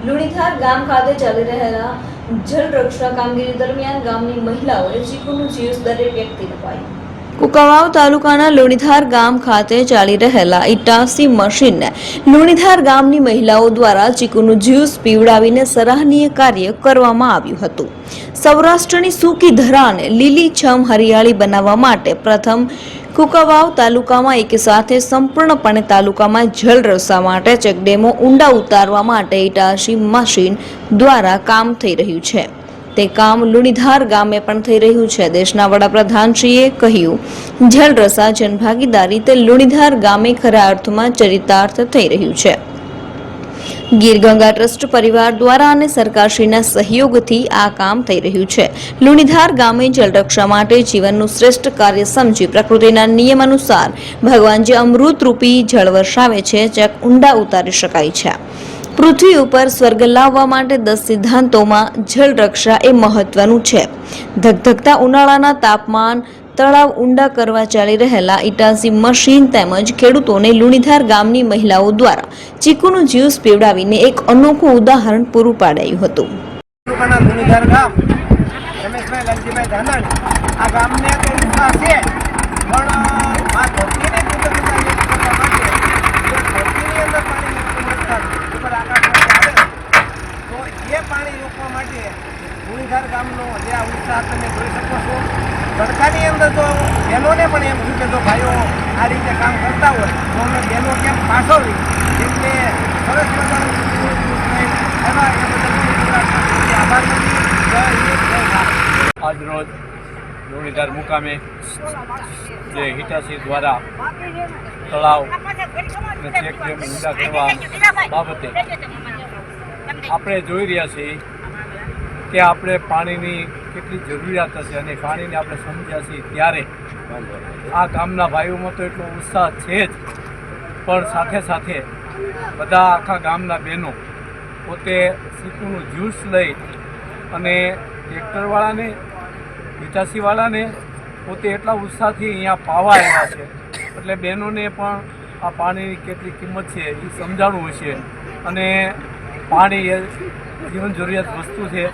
લુણીધાર ગામ ખાતે ચાલી રહેલા જળ રક્ષા કામગીરી દરમિયાન ગામની મહિલાઓએ ચીકુનું જ્યુસ દરેક વ્યક્તિને પાયું। કુંકાવાવ તાલુકાના લુણીધાર ગામ ખાતે ચાલી રહેલા ઇટાસી મશીનને લુણીધાર ગામની મહિલાઓ દ્વારા ચીકુનું જ્યુસ પીવડાવીને સરાહનીય કાર્ય કરવામાં આવ્યું હતું। સૌરાષ્ટ્રની સૂકી ધરાને લીલીછમ હરિયાળી બનાવવા માટે પ્રથમ કુંકાવાવ તાલુકામાં એક સાથે સંપૂર્ણપણે તાલુકામાં જળ રસ્તા માટે ચેકડેમો ઊંડા ઉતારવા માટે ઇટાસી મશીન દ્વારા કામ થઈ રહ્યું છે। તે કામ લુણીધાર ગામે પણ થઈ રહ્યું છે। દેશના વડાપ્રધાનશ્રીએ કહ્યું, જળ રસા જનભાગીદારી તે લુણીધાર ગામે ખરા અર્થમાં ચરિતાર્થ થઈ રહ્યું છે। ગીર ગંગા ટ્રસ્ટ પરિવાર દ્વારા અને સરકારશ્રીના સહયોગથી આ કામ થઈ રહ્યું છે। લુણીધાર ગામે જળરક્ષા માટે જીવનનું શ્રેષ્ઠ કાર્ય સમજી પ્રકૃતિના નિયમ અનુસાર ભગવાન જે અમૃતરૂપી જળ વરસાવે છે ચેક ઊંડા ઉતારી શકાય છે। પૃથ્વી ઉપર સ્વર્ગ લાવવા માટે 10 સિદ્ધાંતોમાં જળ રક્ષા એ મહત્વનું છે। ધગધગતા ઉનાળાના તાપમાન તળાવ ઊંડા કરવા ચાલી રહેલા ઇટાસી મશીન તેમજ ખેડૂતોને લુણીધાર ગામની મહિલાઓ દ્વારા ચીકુનું જ્યુસ પીવડાવીને એક અનોખું ઉદાહરણ પૂરું પાડ્યું હતું। લુણીધાર ગામ રમેશભાઈ લાલજીભાઈ ધાનાણી આ ગામને તો વિશ્વાસ છે પણ આ ધરતીને કુદરતના એક કરવા માટે ધરતીની અંદર પાણી ઉપર આકાશમાંથી આવે તો એ પાણી રોકવા માટે લુણીધાર ગામનો જે આ ઉત્સાહ તમે જોઈ શકો છો। તડકાની અંદર તો બહેનોને પણ એમ થયું કે જો ભાઈઓ આ રીતે કામ કરતા હોય તો અમે બહેનો કેમ પાછળવી એટલે સરસ મજાનું એવા એ બધા આભાર આજ રોજ લુણીધાર મુકામે જે હિટાસી દ્વારા તળાવ અને ચેકડેમ ઊંડા કરવા બાબતે આપણે જોઈ રહ્યા છીએ કે આપણે પાણીની કેટલી જરૂરિયાત હશે અને પાણીને આપણે સમજ્યા છીએ ત્યારે આ ગામના ભાઈઓમાં તો એટલો ઉત્સાહ છે જ પણ સાથે સાથે બધા આખા ગામના બહેનો પોતે ચીકુનું જ્યુસ લઈ અને ટ્રેક્ટરવાળાને હિટાસીવાળાને પોતે એટલા ઉત્સાહથી અહીંયા પાવા આવ્યા છે એટલે બહેનોને પણ આ પાણીની કેટલી કિંમત છે એ સમજાવવું હશે અને પાણી એ જીવન જરૂરિયાત વસ્તુ છે।